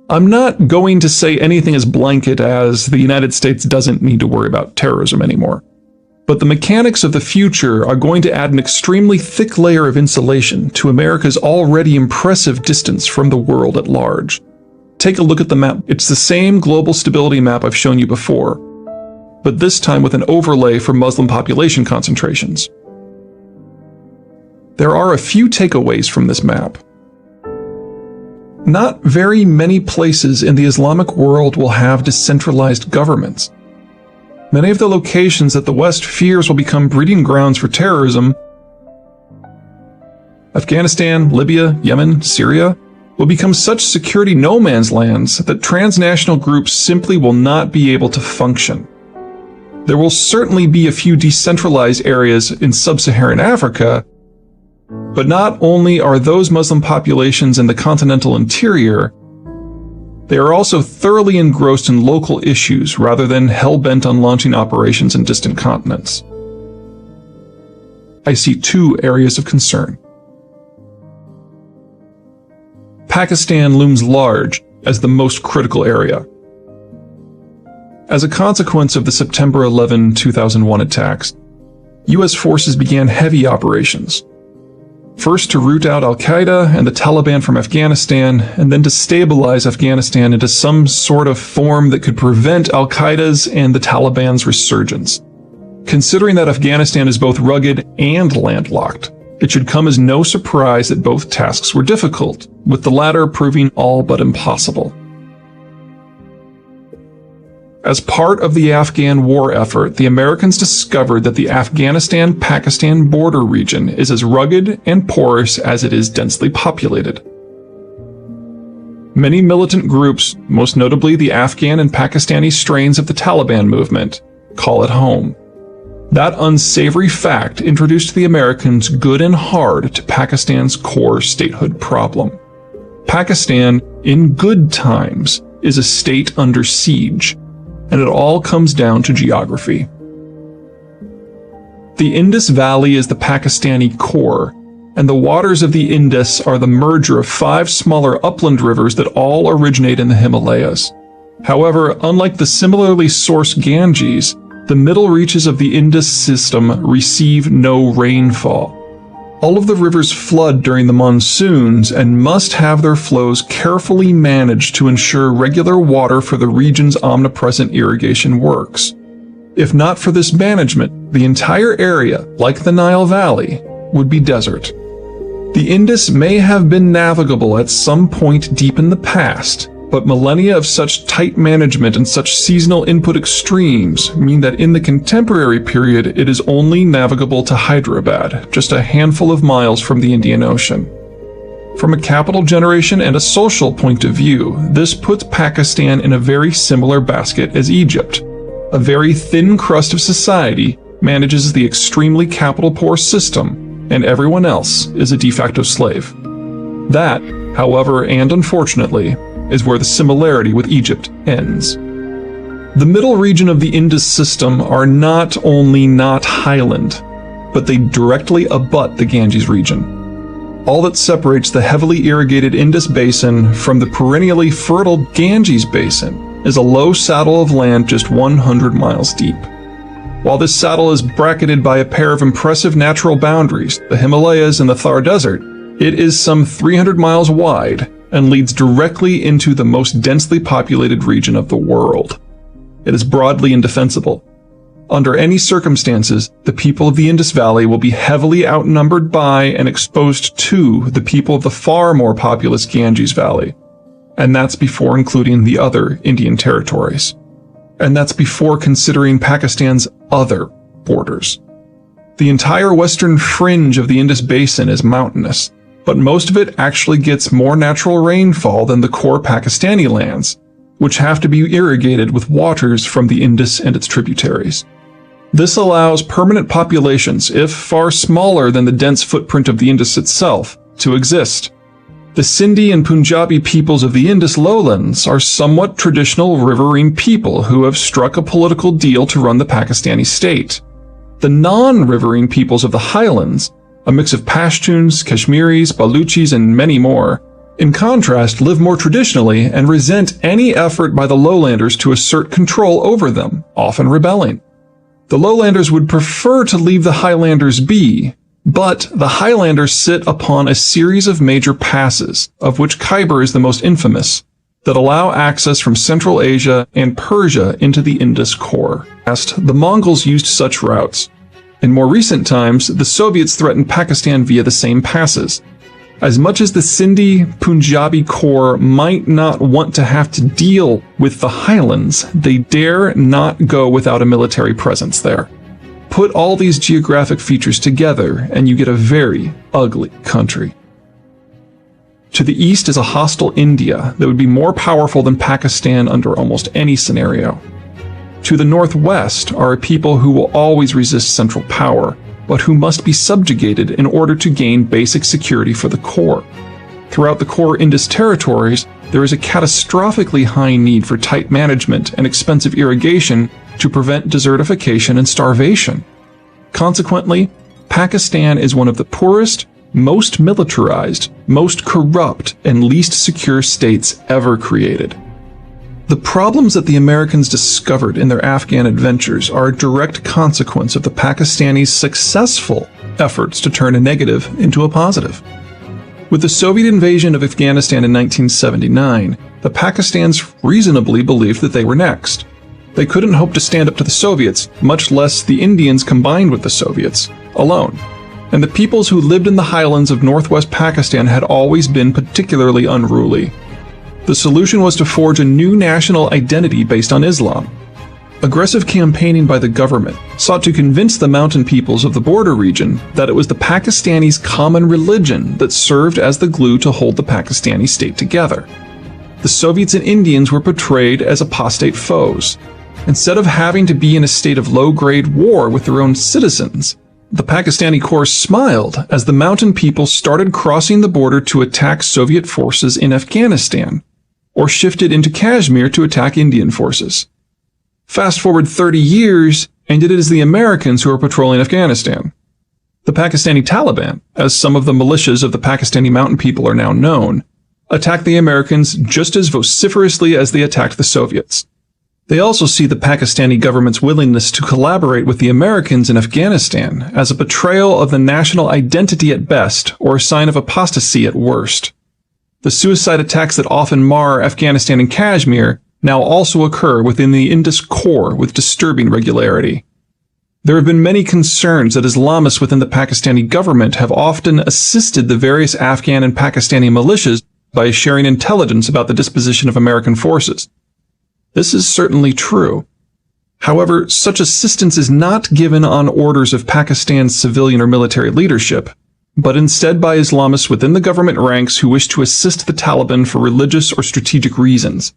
I'm not going to say anything as blanket as the United States doesn't need to worry about terrorism anymore. But the mechanics of the future are going to add an extremely thick layer of insulation to America's already impressive distance from the world at large. Take a look at the map. It's the same global stability map I've shown you before, but this time with an overlay for Muslim population concentrations. There are a few takeaways from this map. Not very many places in the Islamic world will have decentralized governments. Many of the locations that the West fears will become breeding grounds for terrorism, Afghanistan, Libya, Yemen, Syria, will become such security no man's lands that transnational groups simply will not be able to function. There will certainly be a few decentralized areas in sub-Saharan Africa, but not only are those Muslim populations in the continental interior, they are also thoroughly engrossed in local issues rather than hell-bent on launching operations in distant continents. I see two areas of concern. Pakistan looms large as the most critical area. As a consequence of the September 11, 2001 attacks, U.S. forces began heavy operations. First to root out al-Qaeda and the Taliban from Afghanistan, and then to stabilize Afghanistan into some sort of form that could prevent al-Qaeda's and the Taliban's resurgence. Considering that Afghanistan is both rugged and landlocked, it should come as no surprise that both tasks were difficult, with the latter proving all but impossible. As part of the Afghan war effort, the Americans discovered that the Afghanistan-Pakistan border region is as rugged and porous as it is densely populated. Many militant groups, most notably the Afghan and Pakistani strains of the Taliban movement, call it home. That unsavory fact introduced the Americans good and hard to Pakistan's core statehood problem. Pakistan, in good times, is a state under siege, and it all comes down to geography. The Indus Valley is the Pakistani core, and the waters of the Indus are the merger of 5 smaller upland rivers that all originate in the Himalayas. However, unlike the similarly sourced Ganges, the middle reaches of the Indus system receive no rainfall. All of the rivers flood during the monsoons and must have their flows carefully managed to ensure regular water for the region's omnipresent irrigation works. If not for this management, the entire area, like the Nile Valley, would be desert. The Indus may have been navigable at some point deep in the past, but millennia of such tight management and such seasonal input extremes mean that in the contemporary period it is only navigable to Hyderabad, just a handful of miles from the Indian Ocean. From a capital generation and a social point of view, this puts Pakistan in a very similar basket as Egypt. A very thin crust of society manages the extremely capital-poor system, and everyone else is a de facto slave. That, however, and unfortunately, is where the similarity with Egypt ends. The middle region of the Indus system are not only not highland, but they directly abut the Ganges region. All that separates the heavily irrigated Indus basin from the perennially fertile Ganges basin is a low saddle of land just 100 miles deep. While this saddle is bracketed by a pair of impressive natural boundaries, the Himalayas and the Thar Desert, it is some 300 miles wide and leads directly into the most densely populated region of the world. It is broadly indefensible. Under any circumstances, the people of the Indus Valley will be heavily outnumbered by and exposed to the people of the far more populous Ganges Valley. And that's before including the other Indian territories. And that's before considering Pakistan's other borders. The entire western fringe of the Indus Basin is mountainous, but most of it actually gets more natural rainfall than the core Pakistani lands, which have to be irrigated with waters from the Indus and its tributaries. This allows permanent populations, if far smaller than the dense footprint of the Indus itself, to exist. The Sindhi and Punjabi peoples of the Indus lowlands are somewhat traditional riverine people who have struck a political deal to run the Pakistani state. The non-riverine peoples of the highlands, a mix of Pashtuns, Kashmiris, Baluchis, and many more, in contrast, live more traditionally and resent any effort by the lowlanders to assert control over them, often rebelling. The lowlanders would prefer to leave the highlanders be, but the highlanders sit upon a series of major passes, of which Khyber is the most infamous, that allow access from Central Asia and Persia into the Indus core. The Mongols used such routes. In more recent times, the Soviets threatened Pakistan via the same passes. As much as the Sindhi Punjabi core might not want to have to deal with the highlands, they dare not go without a military presence there. Put all these geographic features together and you get a very ugly country. To the east is a hostile India that would be more powerful than Pakistan under almost any scenario. To the northwest are a people who will always resist central power, but who must be subjugated in order to gain basic security for the core. Throughout the core Indus territories, there is a catastrophically high need for tight management and expensive irrigation to prevent desertification and starvation. Consequently, Pakistan is one of the poorest, most militarized, most corrupt, and least secure states ever created. The problems that the Americans discovered in their Afghan adventures are a direct consequence of the Pakistanis' successful efforts to turn a negative into a positive. With the Soviet invasion of Afghanistan in 1979, the Pakistanis reasonably believed that they were next. They couldn't hope to stand up to the Soviets, much less the Indians combined with the Soviets, alone. And the peoples who lived in the highlands of northwest Pakistan had always been particularly unruly. The solution was to forge a new national identity based on Islam. Aggressive campaigning by the government sought to convince the mountain peoples of the border region that it was the Pakistanis' common religion that served as the glue to hold the Pakistani state together. The Soviets and Indians were portrayed as apostate foes. Instead of having to be in a state of low-grade war with their own citizens, the Pakistani core smiled as the mountain people started crossing the border to attack Soviet forces in Afghanistan, or shifted into Kashmir to attack Indian forces. Fast forward 30 years, and it is the Americans who are patrolling Afghanistan. The Pakistani Taliban, as some of the militias of the Pakistani mountain people are now known, attacked the Americans just as vociferously as they attacked the Soviets. They also see the Pakistani government's willingness to collaborate with the Americans in Afghanistan as a betrayal of the national identity at best, or a sign of apostasy at worst. The suicide attacks that often mar Afghanistan and Kashmir now also occur within the Indus core with disturbing regularity. There have been many concerns that Islamists within the Pakistani government have often assisted the various Afghan and Pakistani militias by sharing intelligence about the disposition of American forces. This is certainly true. However, such assistance is not given on orders of Pakistan's civilian or military leadership, but instead by Islamists within the government ranks who wish to assist the Taliban for religious or strategic reasons.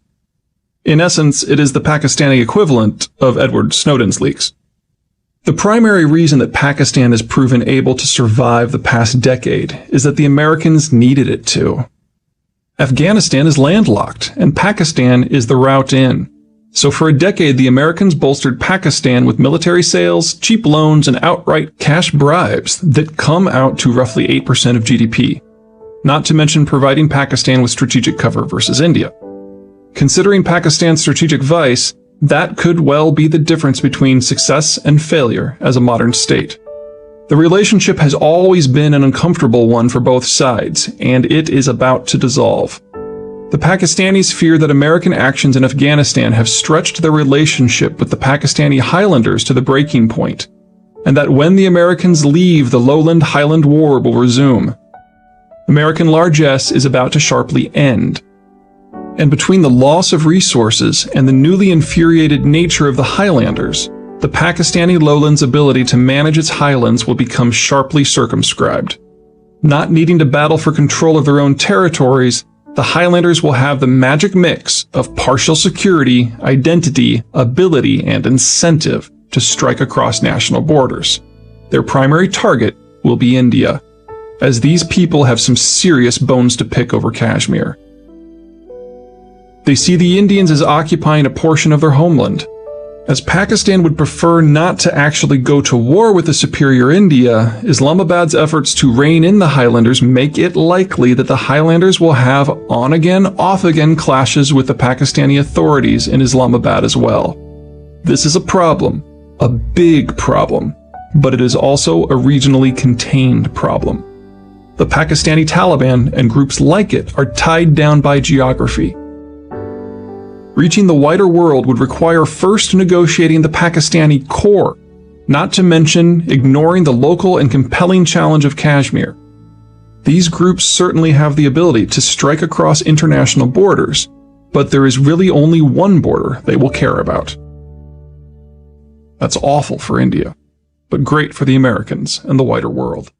In essence, it is the Pakistani equivalent of Edward Snowden's leaks. The primary reason that Pakistan has proven able to survive the past decade is that the Americans needed it to. Afghanistan is landlocked, and Pakistan is the route in. So for a decade, the Americans bolstered Pakistan with military sales, cheap loans, and outright cash bribes that come out to roughly 8% of GDP, not to mention providing Pakistan with strategic cover versus India. Considering Pakistan's strategic vice, that could well be the difference between success and failure as a modern state. The relationship has always been an uncomfortable one for both sides, and it is about to dissolve. The Pakistanis fear that American actions in Afghanistan have stretched their relationship with the Pakistani Highlanders to the breaking point, and that when the Americans leave, the Lowland-Highland War will resume. American largesse is about to sharply end. And between the loss of resources and the newly infuriated nature of the Highlanders, the Pakistani lowlands' ability to manage its highlands will become sharply circumscribed. Not needing to battle for control of their own territories, the Highlanders will have the magic mix of partial security, identity, ability, and incentive to strike across national borders. Their primary target will be India, as these people have some serious bones to pick over Kashmir. They see the Indians as occupying a portion of their homeland. As Pakistan would prefer not to actually go to war with the superior India, Islamabad's efforts to rein in the Highlanders make it likely that the Highlanders will have on-again, off-again clashes with the Pakistani authorities in Islamabad as well. This is a problem, a big problem, but it is also a regionally contained problem. The Pakistani Taliban and groups like it are tied down by geography. Reaching the wider world would require first negotiating the Pakistani core, not to mention ignoring the local and compelling challenge of Kashmir. These groups certainly have the ability to strike across international borders, but there is really only one border they will care about. That's awful for India, but great for the Americans and the wider world.